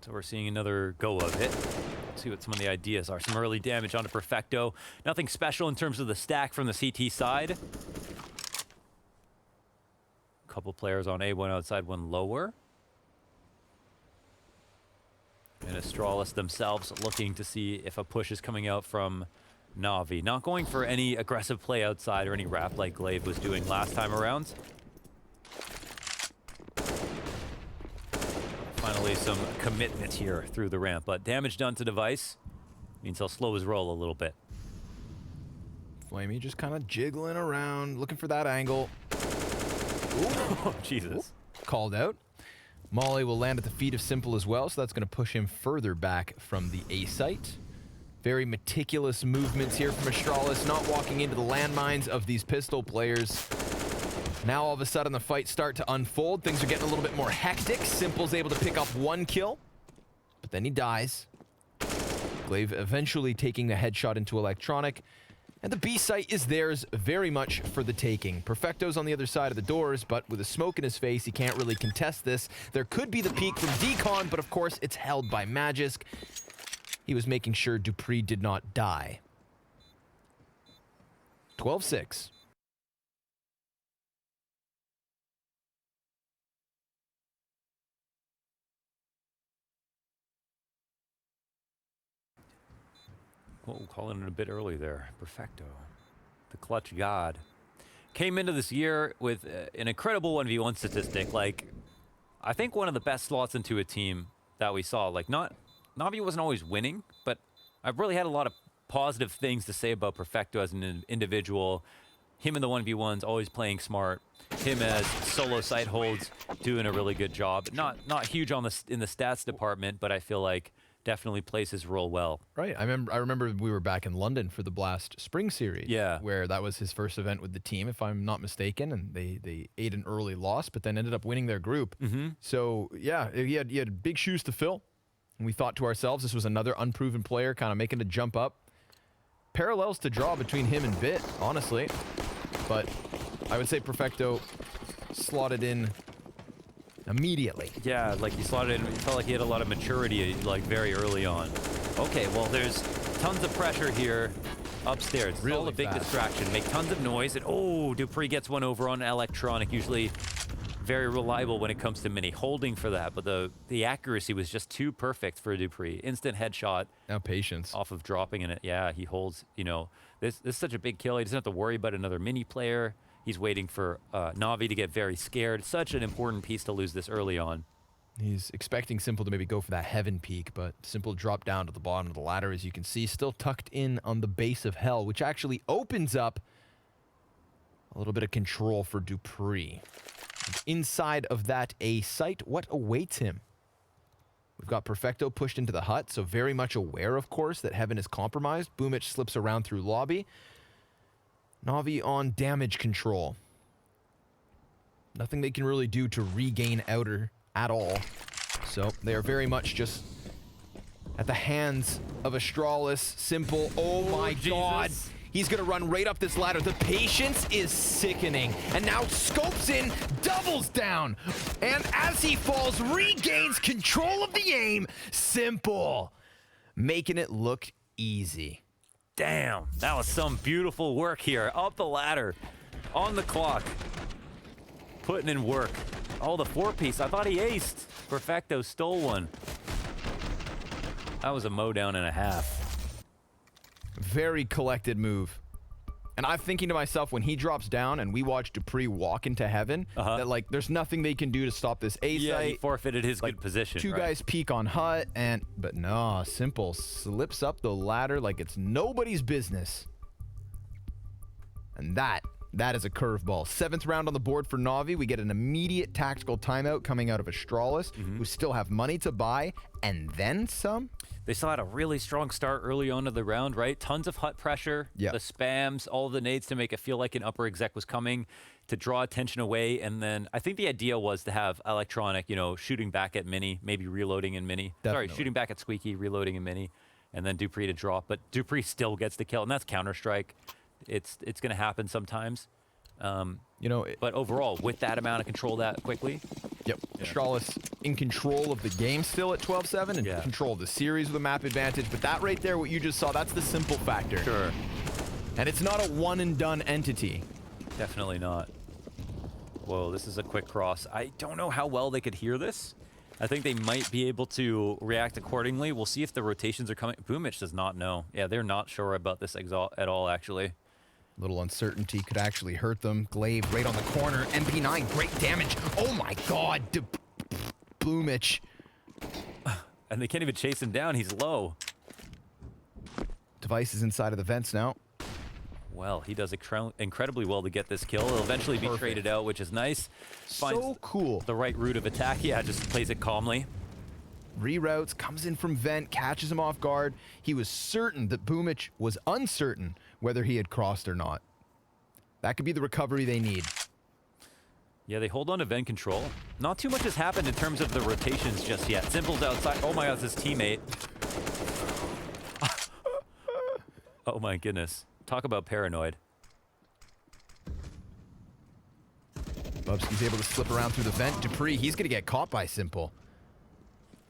So we're seeing another go of it. Let's see what some of the ideas are. Some early damage onto Perfecto. Nothing special in terms of the stack from the CT side. Couple players on A, one outside, one lower. And Astralis themselves looking to see if a push is coming out from Navi. Not going for any aggressive play outside or any wrap like Glaive was doing last time around. Finally, some commitment here through the ramp, but damage done to Device means he'll slow his roll a little bit. Flamey just kind of jiggling around, looking for that angle. Oh, Jesus. Called out. Molly will land at the feet of Simple as well, so that's going to push him further back from the A site. Very meticulous movements here from Astralis, not walking into the landmines of these pistol players. Now all of a sudden the fights start to unfold. Things are getting a little bit more hectic. Simple's able to pick up one kill, but then he dies. Glaive eventually taking the headshot into Electronic. And the B site is theirs very much for the taking. Perfecto's on the other side of the doors, but with a smoke in his face, he can't really contest this. There could be the peek from Decon, but of course it's held by Magisk. He was making sure Dupree did not die. 12-6. Well, we'll call it a bit early there. Perfecto. The clutch god. Came into this year with an incredible 1v1 statistic. Like, I think one of the best slots into a team that we saw. Like, Navi wasn't always winning, but I've really had a lot of positive things to say about Perfecto as an individual. Him in the 1v1s, always playing smart. Him as solo site holds, doing a really good job. Not huge on in the stats department, but I feel like definitely plays his role well. Right. I remember we were back in London for the Blast Spring Series. Yeah. Where that was his first event with the team, if I'm not mistaken, and they ate an early loss, but then ended up winning their group. Mm-hmm. So yeah, he had big shoes to fill. And we thought to ourselves, this was another unproven player kind of making a jump up. Parallels to draw between him and Bit, honestly. But I would say Perfecto slotted in immediately. Yeah, like he slotted in. It felt like he had a lot of maturity, like very early on. Okay, well, there's tons of pressure here. upstairs. It's all a big distraction. Make tons of noise, and oh, Dupree gets one over on electronic. Usually very reliable when it comes to mini. Holding for that, but the accuracy was just too perfect for Dupree. Instant headshot. Now patience. Off of dropping in it. Yeah, he holds, you know, this is such a big kill. He doesn't have to worry about another mini player. He's waiting for Navi to get very scared. Such an important piece to lose this early on. He's expecting Simple to maybe go for that heaven peak, but Simple dropped down to the bottom of the ladder, as you can see, still tucked in on the base of hell, which actually opens up a little bit of control for Dupree. Inside of that A site, what awaits him? We've got Perfecto pushed into the hut, so very much aware, of course, that heaven is compromised. Boomich slips around through lobby. Navi on damage control. Nothing they can really do to regain outer at all. So they are very much just at the hands of Astralis. Simple. Oh my God. He's going to run right up this ladder. The patience is sickening. And now scopes in, doubles down. And as he falls, regains control of the aim. Simple. Making it look easy. Damn, that was some beautiful work here. Up the ladder, on the clock, putting in work. Oh, the 4-piece, I thought he aced. Perfecto stole one. That was a mow down and a half. Very collected move. And I'm thinking to myself, when he drops down and we watch Dupree walk into heaven, that like there's nothing they can do to stop this A site. Yeah, he forfeited his good position. Two guys peek on hut, but no, Simple slips up the ladder like it's nobody's business. And that is a curveball. 7th round on the board for Navi. We get an immediate tactical timeout coming out of Astralis, who still have money to buy, and then some. They still had a really strong start early on to the round, right? Tons of hut pressure, the spams, all of the nades to make it feel like an upper exec was coming to draw attention away. And then I think the idea was to have electronic, you know, shooting back at mini, maybe reloading in mini. Definitely. Sorry, shooting back at Squeaky, reloading in mini, and then Dupree to drop. But Dupree still gets the kill, and that's Counter-Strike. It's going to happen sometimes. You know, but overall, with that amount of control that quickly. Yep. Astralis in control of the game still at 12-7 and control of the series with a map advantage. But that right there, what you just saw, that's the Simple factor. Sure. And it's not a one-and-done entity. Definitely not. Whoa, this is a quick cross. I don't know how well they could hear this. I think they might be able to react accordingly. We'll see if the rotations are coming. Boomich does not know. Yeah, they're not sure about this exalt at all, actually. Little uncertainty could actually hurt them. Glaive right on the corner. MP9, great damage. Oh my God. Boomich. And they can't even chase him down. He's low. Device is inside of the vents now. Well, he does incredibly well to get this kill. He'll eventually be traded out, which is nice. Finds so cool. The right route of attack. Yeah, just plays it calmly. Reroutes, comes in from vent, catches him off guard. He was certain that Boomich was uncertain whether he had crossed or not. That could be the recovery they need. Yeah, they hold on to vent control. Not too much has happened in terms of the rotations just yet. Simple's outside. Oh my God, it's his teammate. Oh my goodness. Talk about paranoid. Bubsky's able to slip around through the vent. Dupree, he's going to get caught by Simple.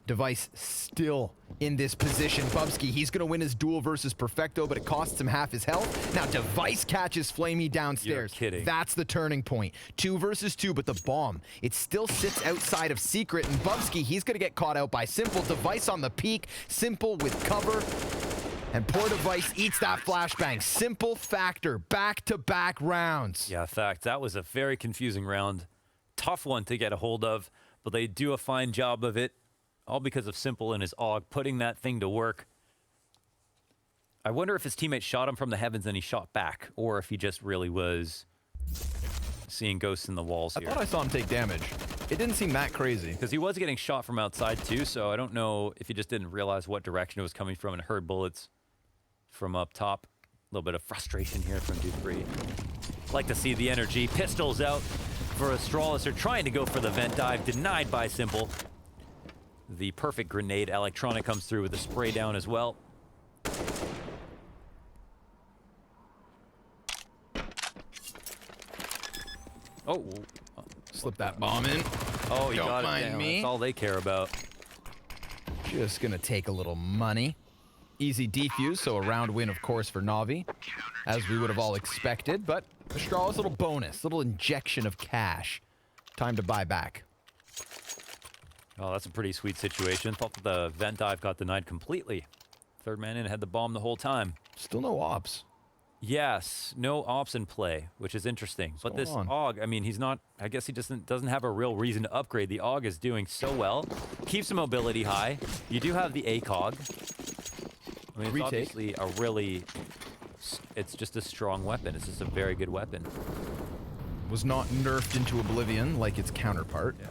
Device still in this position. Bubsky, he's going to win his duel versus Perfecto, but it costs him half his health. Now Device catches Flamey downstairs. You're kidding. That's the turning point. 2 versus 2, but the bomb, it still sits outside of Secret, and Bubsky, he's going to get caught out by Simple. Device on the peak. Simple with cover. And poor Device eats that flashbang. Simple factor. Back-to-back rounds. Yeah, fact. That was a very confusing round. Tough one to get a hold of, but they do a fine job of it. All because of Simple and his AUG putting that thing to work. I wonder if his teammate shot him from the heavens and he shot back, or if he just really was seeing ghosts in the walls here. I thought I saw him take damage. It didn't seem that crazy. Because he was getting shot from outside too, so I don't know if he just didn't realize what direction it was coming from and heard bullets from up top. A little bit of frustration here from Dupree. Like to see the energy. Pistols out for Astralis. They're trying to go for the vent dive, denied by Simple. The perfect grenade. Electronic comes through with a spray down as well. Oh. Slip that bomb in. Oh, you Don't got it mind down. me. That's all they care about. Just gonna take a little money. Easy defuse, so a round win, of course, for Navi, as we would have all expected. But Astralis, little bonus, little injection of cash. Time to buy back. Oh, that's a pretty sweet situation. Thought that the vent dive got denied completely. Third man in had the bomb the whole time. Still no ops. Yes, no ops in play, which is interesting. But this AUG, I mean, he's not, I guess he doesn't have a real reason to upgrade. The AUG is doing so well. Keeps the mobility high. You do have the ACOG. I mean, it's obviously a really, it's just a strong weapon. It's just a very good weapon. Was not nerfed into oblivion like its counterpart. Yeah.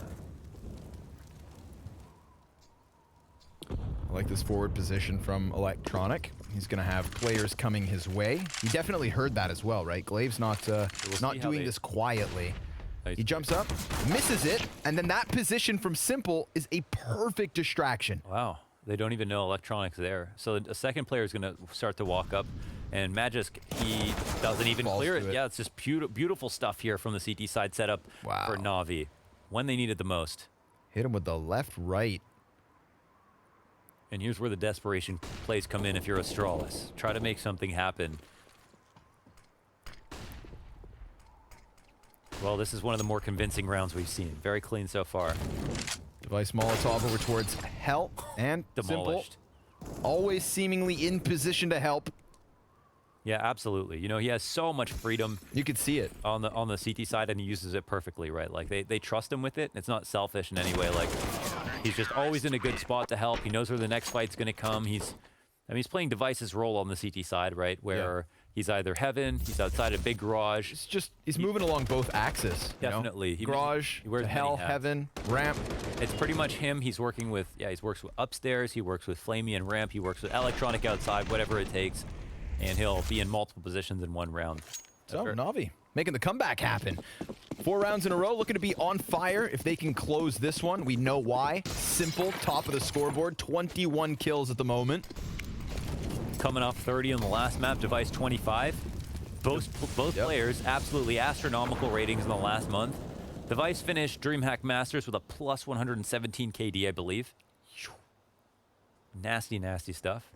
I like this forward position from Electronic. He's going to have players coming his way. He definitely heard that as well, right? Glaive's not doing this quietly. He jumps up, misses it, and then that position from Simple is a perfect distraction. Wow. They don't even know Electronic's there. So a second player is going to start to walk up, and Magisk, he doesn't even clear it. Yeah, it's just beautiful stuff here from the CT side setup for Navi when they need it the most. Hit him with the left, right. And here's where the desperation plays come in if you're Astralis. Try to make something happen. Well, this is one of the more convincing rounds we've seen. Very clean so far. Device Molotov over towards Hell and Demolished. Simple. Always seemingly in position to help. Yeah, absolutely. You know, he has so much freedom. You could see it on the CT side, and he uses it perfectly, right? Like they trust him with it. It's not selfish in any way. Like he's just always in a good spot to help. He knows where the next fight's going to come. He's playing Device's role on the CT side, right? Where he's either heaven, he's outside a big garage. He's moving along both axes. Definitely. You know? Garage, he wears Hell, heaven, ramp. It's pretty much him. He's working with, he works with upstairs. He works with Flamey and ramp. He works with Electronic outside, whatever it takes. And he'll be in multiple positions in one round. So, Navi making the comeback happen. 4 rounds in a row, looking to be on fire. If they can close this one, we know why. Simple, top of the scoreboard, 21 kills at the moment. Coming off 30 on the last map, Device 25. Both players, absolutely astronomical ratings in the last month. Device finished DreamHack Masters with a plus 117 KD, I believe. Nasty, nasty stuff.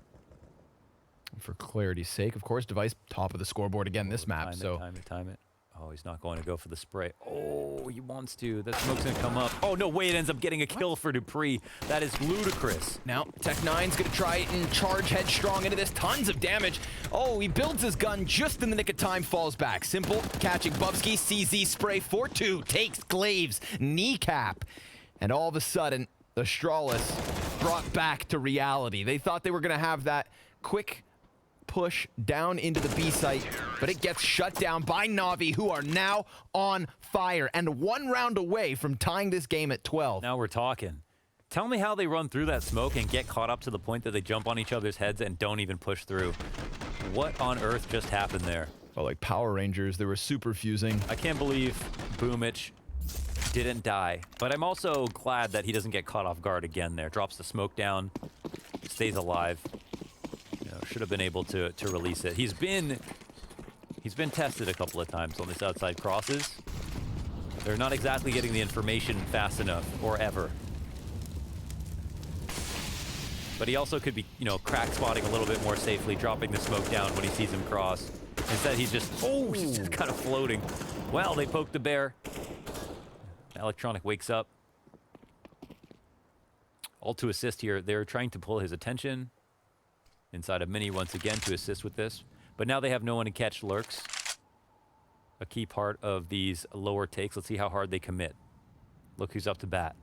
For clarity's sake, of course, Device top of the scoreboard again this map. Time it. Oh, he's not going to go for the spray. Oh, he wants to. That smoke's going to come up. Oh, no way. It ends up getting a kill for Dupree. That is ludicrous. Now, Tech9's going to try it and charge headstrong into this. Tons of damage. Oh, he builds his gun just in the nick of time, falls back. Simple, catching Bubsky, CZ spray, 4-2, takes Glaive's kneecap. And all of a sudden, Astralis brought back to reality. They thought they were going to have that quick push down into the B site, but it gets shut down by Navi, who are now on fire and 1 round away from tying this game at 12. Now we're talking. Tell me how they run through that smoke and get caught up to the point that they jump on each other's heads and don't even push through. What on earth just happened there? Well, like Power Rangers, they were super fusing. I can't believe Boomich didn't die, but I'm also glad that he doesn't get caught off guard again there. Drops the smoke down, stays alive. Should have been able to release it. He's been tested a couple of times on this outside crosses. They're not exactly getting the information fast enough, or ever. But he also could be, crack spotting a little bit more safely, dropping the smoke down when he sees him cross. Instead, he's just kind of floating. Well, they poked the bear. Electronic wakes up. All to assist here. They're trying to pull his attention. Inside of Mini once again to assist with this. But now they have no one to catch lurks. A key part of these lower takes. Let's see how hard they commit. Look who's up to bat.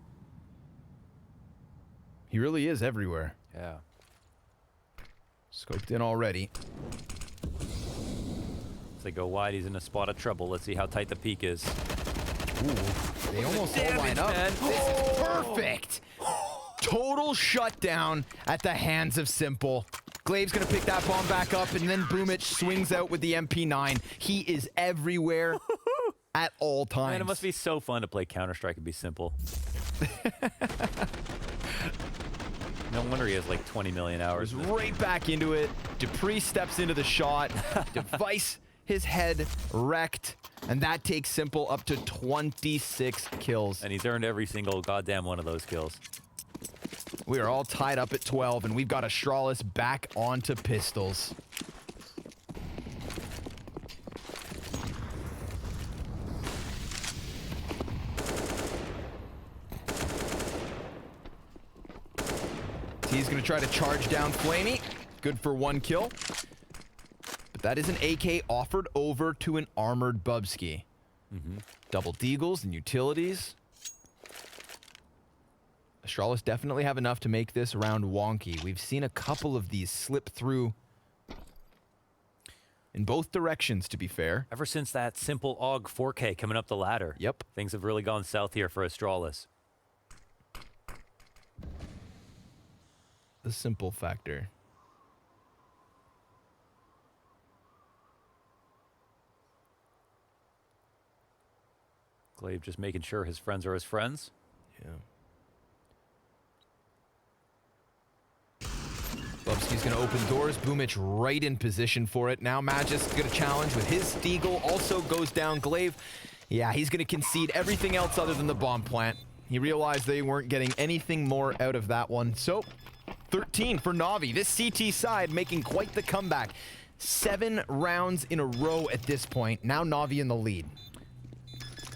He really is everywhere. Yeah. Scoped in already. As they go wide, he's in a spot of trouble. Let's see how tight the peak is. Ooh, they almost all line up. This is perfect. Total shutdown at the hands of Simple. Glaive's gonna pick that bomb back up, and then Boomich swings out with the MP9. He is everywhere at all times. Man, it must be so fun to play Counter-Strike and be Simple. No wonder he has like 20 million hours. Right back into it. Dupree steps into the shot. Device, his head wrecked. And that takes Simple up to 26 kills. And he's earned every single goddamn one of those kills. We are all tied up at 12, and we've got Astralis back onto pistols. He's going to try to charge down Flamey. Good for 1 kill. But that is an AK offered over to an armored Bubsky. Double deagles and utilities. Astralis definitely have enough to make this round wonky. We've seen a couple of these slip through in both directions, to be fair. Ever since that simple AUG 4K coming up the ladder. Yep. Things have really gone south here for Astralis. The simple factor. Glaive just making sure his friends are his friends. Yeah. Bubsky's going to open doors. Boomich right in position for it. Now Magis going to challenge with his Deagle. Also goes down. Glaive, yeah, he's going to concede everything else other than the bomb plant. He realized they weren't getting anything more out of that one. So, 13 for Navi. This CT side making quite the comeback. 7 rounds in a row at this point. Now Navi in the lead.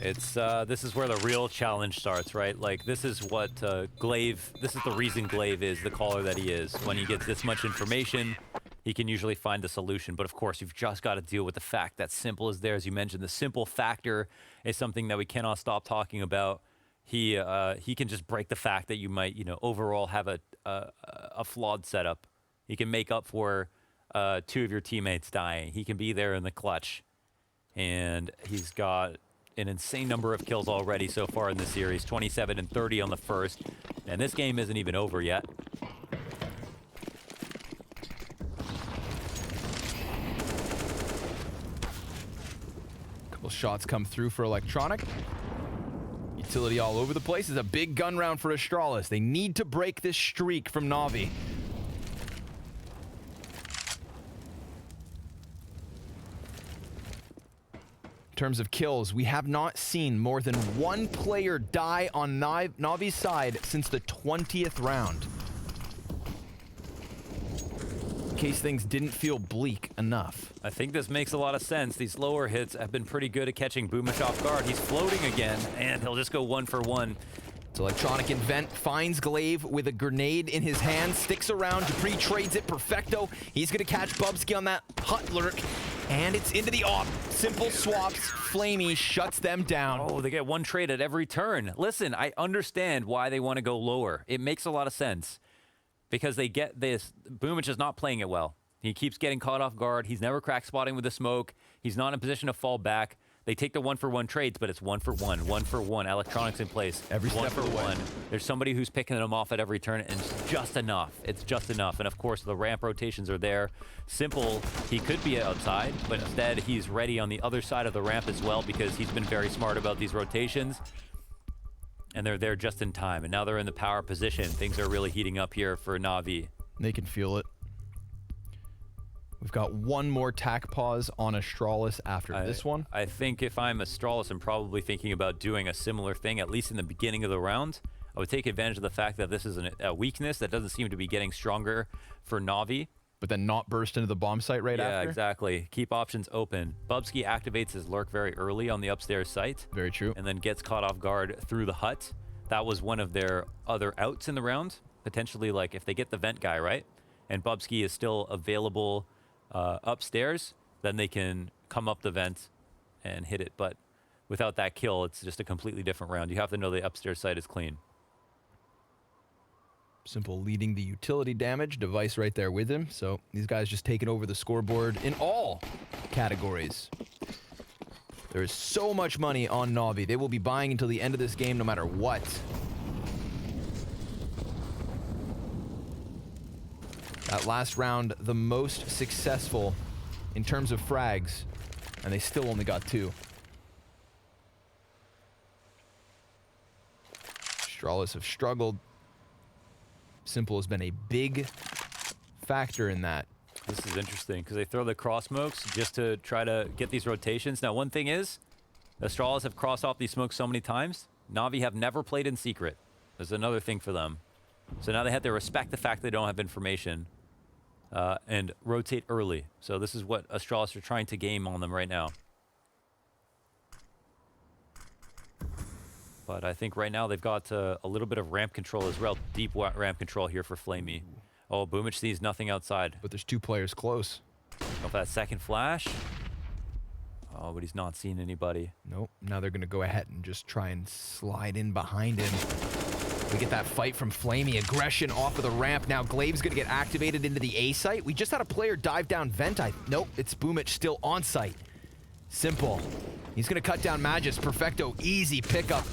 It's this is where the real challenge starts, right? Like, this is what Glaive, this is the reason Glaive is the caller that he is. When he gets this much information, he can usually find the solution. But of course, you've just got to deal with the fact that simple is there. As you mentioned, the simple factor is something that we cannot stop talking about. He can just break the fact that you might, overall have a flawed setup. He can make up for 2 of your teammates dying. He can be there in the clutch. And he's got an insane number of kills already so far in the series, 27 and 30 on the first, and this game isn't even over yet. Couple shots come through for Electronic. Utility all over the place. Is a big gun round for Astralis. They need to break this streak from Navi. In terms of kills, we have not seen more than 1 player die on Navi's side since the 20th round. In case things didn't feel bleak enough. I think this makes a lot of sense. These lower hits have been pretty good at catching Boomich off guard. He's floating again, and he'll just go 1 for 1. So Electronic Invent finds Glaive with a grenade in his hand, sticks around, Dupree trades it, perfecto. He's gonna catch Bubsky on that hut lurk, and it's into the op. Simple swaps, Flamey shuts them down. Oh, they get 1 trade at every turn. Listen, I understand why they want to go lower. It makes a lot of sense. Because they get this, Boomich is not playing it well. He keeps getting caught off guard. He's never crack spotting with the smoke. He's not in a position to fall back. They take the 1 for 1 trades, but it's 1 for 1, 1 for 1. Electronics in place. Every one step for of the way. 1. There's somebody who's picking them off at every turn, and it's just enough. It's just enough. And of course, the ramp rotations are there. Simple, he could be outside, but instead he's ready on the other side of the ramp as well because he's been very smart about these rotations. And they're there just in time. And now they're in the power position. Things are really heating up here for Navi. They can feel it. We've got 1 more tack pause on Astralis after this one. I think if I'm Astralis, I'm probably thinking about doing a similar thing, at least in the beginning of the round. I would take advantage of the fact that this is a weakness that doesn't seem to be getting stronger for Navi. But then not burst into the bomb site right after? Yeah, exactly. Keep options open. Bubsky activates his lurk very early on the upstairs site. Very true. And then gets caught off guard through the hut. That was one of their other outs in the round. Potentially, like, if they get the vent guy, right? And Bubsky is still available upstairs, then they can come up the vent and hit it. But without that kill, it's just a completely different round. You have to know the upstairs site is clean. Simple leading the utility damage, Device right there with him. So these guys just taking over the scoreboard in all categories. There is so much money on Navi. They will be buying until the end of this game no matter what. That last round, the most successful in terms of frags, and they still only got 2. Astralis have struggled. Simple has been a big factor in that. This is interesting because they throw the cross smokes just to try to get these rotations. Now, one thing is, Astralis have crossed off these smokes so many times. Navi have never played in secret. There's another thing for them. So now they have to respect the fact they don't have information and rotate early. So this is what Astralis are trying to game on them right now. But I think right now they've got a little bit of ramp control as well. Deep ramp control here for Flamey. Oh, Boomich sees nothing outside. But there's 2 players close. Go for that second flash. Oh, but he's not seeing anybody. Nope. Now they're going to go ahead and just try and slide in behind him. We get that fight from Flamey. Aggression off of the ramp. Now Glaive's going to get activated into the A site. We just had a player dive down vent. Nope, it's Boomich still on site. Simple. He's going to cut down Magus. Perfecto. Easy pickup.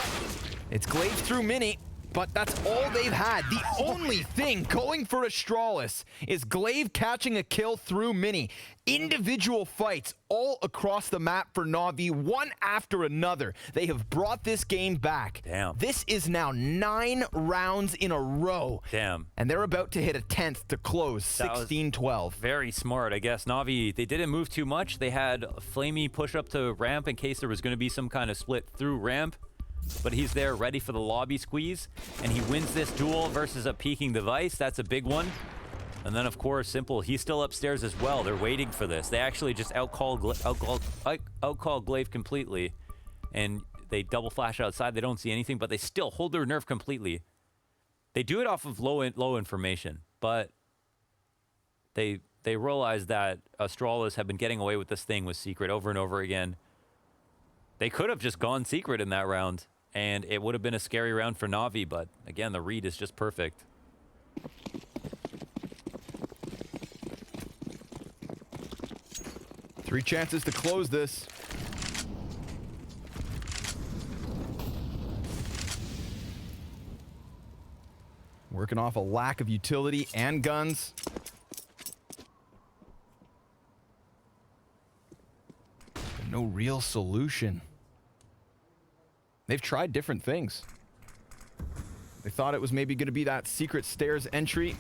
It's Glaive through Mini, but that's all they've had. The only thing going for Astralis is Glaive catching a kill through Mini. Individual fights all across the map for NAVI, one after another. They have brought this game back. Damn. This is now 9 rounds in a row. Damn. And they're about to hit a 10th to close, 16-12. Very smart, I guess. NAVI, they didn't move too much. They had Flamey push up to ramp in case there was going to be some kind of split through ramp. But he's there ready for the lobby squeeze. And he wins this duel versus a peeking device. That's a big one. And then, of course, Simple, he's still upstairs as well. They're waiting for this. They actually just outcall Glaive completely. And they double flash outside. They don't see anything, but they still hold their nerve completely. They do it off of low information, but they realize that Astralis have been getting away with this thing with Secret over and over again. They could have just gone Secret in that round, and it would have been a scary round for NAVI, but again, the read is just perfect. Three chances to close this. Working off a lack of utility and guns. No real solution. They've tried different things. They thought it was maybe going to be that secret stairs entry.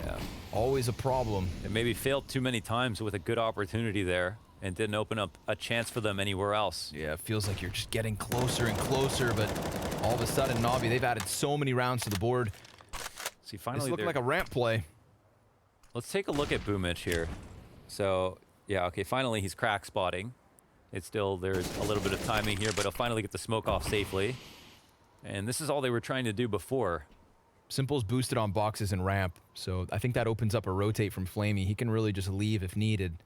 Yeah. Always a problem. It maybe failed too many times with a good opportunity there and didn't open up a chance for them anywhere else. Yeah, it feels like you're just getting closer and closer, but all of a sudden, NAVI, they've added so many rounds to the board. See, finally, this looked like a ramp play. Let's take a look at Boomich here. So, yeah, okay, finally he's crack spotting. It's still, there's a little bit of timing here, but he'll finally get the smoke off safely. And this is all they were trying to do before. Simple's boosted on boxes and ramp, so I think that opens up a rotate from Flamey. He can really just leave if needed.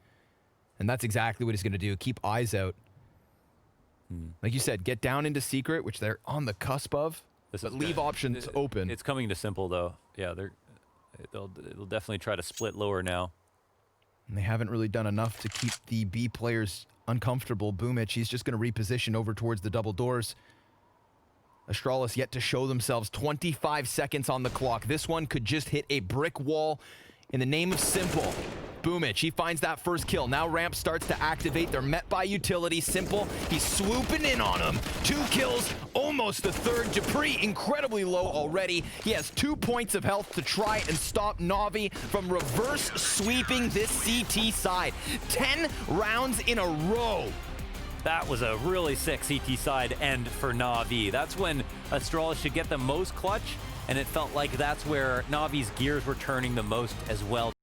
And that's exactly what he's going to do. Keep eyes out. Like you said, get down into Secret, which they're on the cusp of, but leave options open. It's coming to Simple, though. Yeah, they'll definitely try to split lower now. And they haven't really done enough to keep the B players uncomfortable. Boomich, he's just going to reposition over towards the double doors. Astralis yet to show themselves. 25 seconds on the clock. This one could just hit a brick wall in the name of Simple. Boomich, he finds that first kill. Now ramp starts to activate. They're met by utility. Simple, he's swooping in on him. 2 kills, almost a third. Dupree, incredibly low already. He has 2 points of health to try and stop NAVI from reverse sweeping this CT side. 10 rounds in a row. That was a really sick CT side end for NAVI. That's when Astralis should get the most clutch, and it felt like that's where NAVI's gears were turning the most as well.